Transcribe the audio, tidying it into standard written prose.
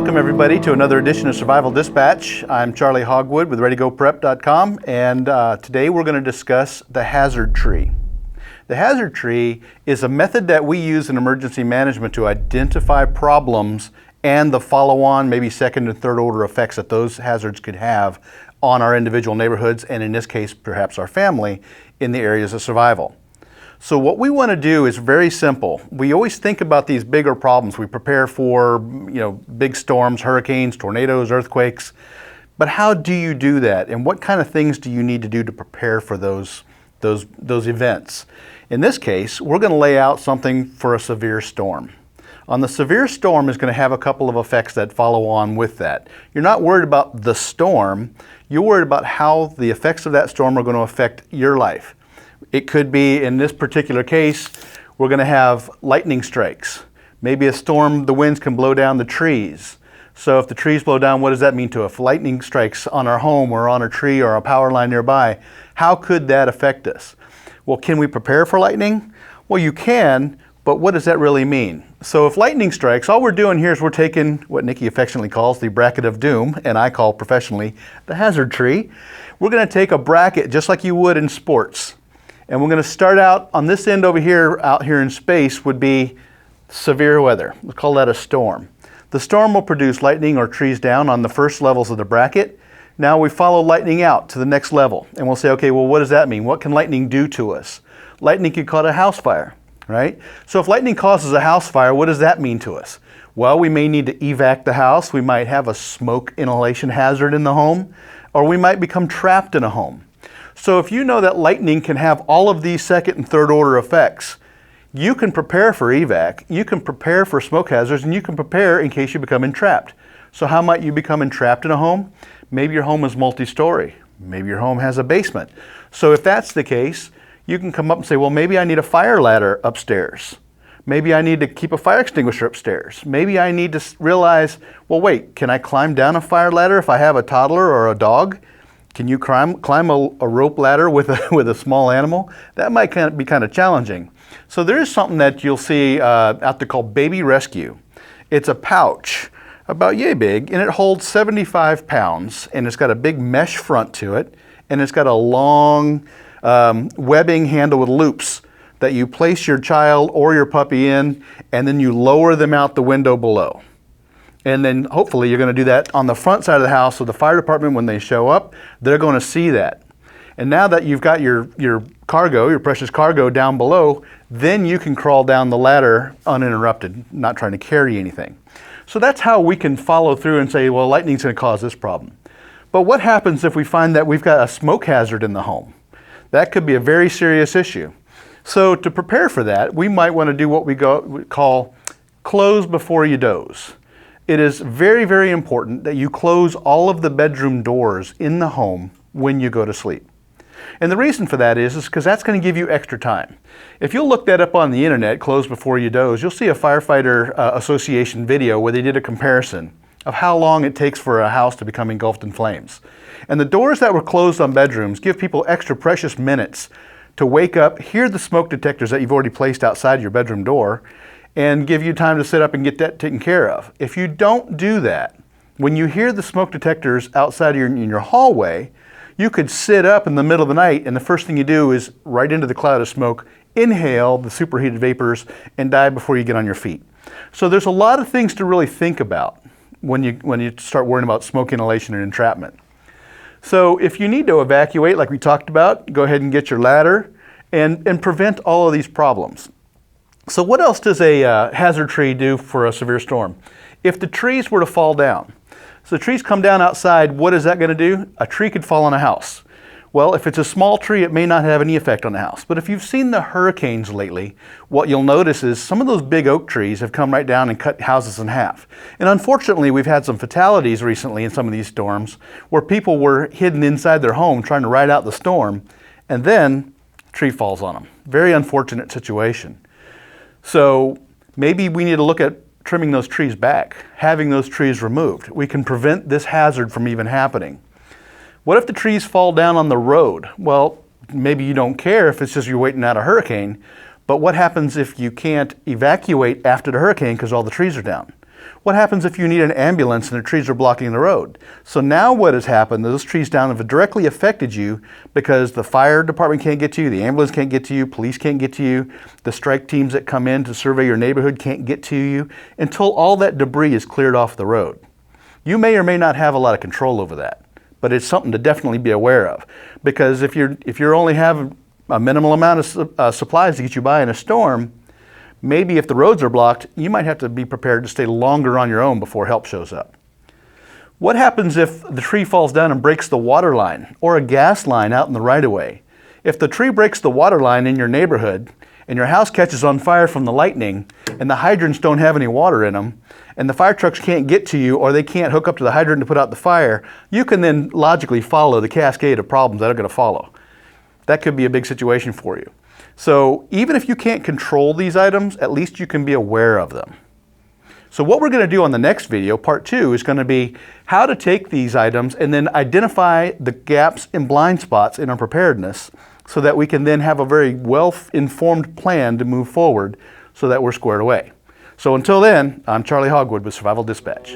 Welcome everybody to another edition of Survival Dispatch. I'm Charley Hogwood with ReadyGoPrep.com, and today we're going to discuss the hazard tree. The hazard tree is a method that we use in emergency management to identify problems and the follow-on, maybe second and third order effects that those hazards could have on our individual neighborhoods, and in this case, perhaps our family, in the areas of survival. So what we want to do is very simple. We always think about these bigger problems. We prepare for, big storms, hurricanes, tornadoes, earthquakes. But how do you do that? And what kind of things do you need to do to prepare for those events? In this case, we're going to lay out something for a severe storm. On the severe storm is going to have a couple of effects that follow on with that. You're not worried about the storm. You're worried about how the effects of that storm are going to affect your life. It could be, in this particular case, we're going to have lightning strikes. Maybe a storm, the winds can blow down the trees. So if the trees blow down, what does that mean to us? If lightning strikes on our home or on a tree or a power line nearby, how could that affect us? Well, can we prepare for lightning? Well, you can, but what does that really mean? So if lightning strikes, all we're doing here is we're taking what Nikki affectionately calls the bracket of doom, and I call professionally the hazard tree. We're going to take a bracket just like you would in sports. And we're going to start out on this end over here, out here in space, would be severe weather. We'll call that a storm. The storm will produce lightning or trees down on the first levels of the bracket. Now we follow lightning out to the next level. And we'll say, okay, well, what does that mean? What can lightning do to us? Lightning could cause a house fire, right? So if lightning causes a house fire, what does that mean to us? Well, we may need to evac the house. We might have a smoke inhalation hazard in the home, or we might become trapped in a home. So if you know that lightning can have all of these second and third order effects, you can prepare for evac, you can prepare for smoke hazards, and you can prepare in case you become entrapped. So how might you become entrapped in a home? Maybe your home is multi-story. Maybe your home has a basement. So if that's the case, you can come up and say, well, maybe I need a fire ladder upstairs. Maybe I need to keep a fire extinguisher upstairs. Maybe I need to realize, well, wait, can I climb down a fire ladder if I have a toddler or a dog? Can you climb a rope ladder with a small animal? That might be kind of challenging. So there is something that you'll see out there called Baby Rescue. It's a pouch about yay big, and it holds 75 pounds, and it's got a big mesh front to it, and it's got a long webbing handle with loops that you place your child or your puppy in, and then you lower them out the window below. And then hopefully you're going to do that on the front side of the house, so the fire department, when they show up, they're going to see that. And now that you've got your cargo, your precious cargo down below, then you can crawl down the ladder uninterrupted, not trying to carry anything. So that's how we can follow through and say, well, lightning's going to cause this problem. But what happens if we find that we've got a smoke hazard in the home? That could be a very serious issue. So to prepare for that, we might want to do what we call close before you doze. It is very, very important that you close all of the bedroom doors in the home when you go to sleep. And the reason for that is because that's going to give you extra time. If you'll look that up on the internet, close before you doze, you'll see a firefighter association video where they did a comparison of how long it takes for a house to become engulfed in flames. And the doors that were closed on bedrooms give people extra precious minutes to wake up, hear the smoke detectors that you've already placed outside your bedroom door, and give you time to sit up and get that taken care of. If you don't do that, when you hear the smoke detectors outside in your hallway, you could sit up in the middle of the night, and the first thing you do is right into the cloud of smoke, inhale the superheated vapors, and die before you get on your feet. So there's a lot of things to really think about when you start worrying about smoke inhalation and entrapment. So if you need to evacuate, like we talked about, go ahead and get your ladder and prevent all of these problems. So what else does a hazard tree do for a severe storm? If the trees were to fall down, so the trees come down outside, what is that going to do? A tree could fall on a house. Well, if it's a small tree, it may not have any effect on the house. But if you've seen the hurricanes lately, what you'll notice is some of those big oak trees have come right down and cut houses in half. And unfortunately, we've had some fatalities recently in some of these storms where people were hidden inside their home trying to ride out the storm, and then a tree falls on them. Very unfortunate situation. So maybe we need to look at trimming those trees back, having those trees removed. We can prevent this hazard from even happening. What if the trees fall down on the road? Well, maybe you don't care if it's just you're waiting out a hurricane, but what happens if you can't evacuate after the hurricane because all the trees are down? What happens if you need an ambulance and the trees are blocking the road? So now what has happened, those trees down have directly affected you because the fire department can't get to you, the ambulance can't get to you, police can't get to you, the strike teams that come in to survey your neighborhood can't get to you until all that debris is cleared off the road. You may or may not have a lot of control over that, but it's something to definitely be aware of, because if you're only have a minimal amount of supplies to get you by in a storm, maybe if the roads are blocked, you might have to be prepared to stay longer on your own before help shows up. What happens if the tree falls down and breaks the water line or a gas line out in the right-of-way? If the tree breaks the water line in your neighborhood and your house catches on fire from the lightning and the hydrants don't have any water in them and the fire trucks can't get to you or they can't hook up to the hydrant to put out the fire, you can then logically follow the cascade of problems that are going to follow. That could be a big situation for you. So even if you can't control these items, at least you can be aware of them. So what we're going to do on the next video, part 2, is going to be how to take these items and then identify the gaps and blind spots in our preparedness so that we can then have a very well-informed plan to move forward so that we're squared away. So until then, I'm Charley Hogwood with Survival Dispatch.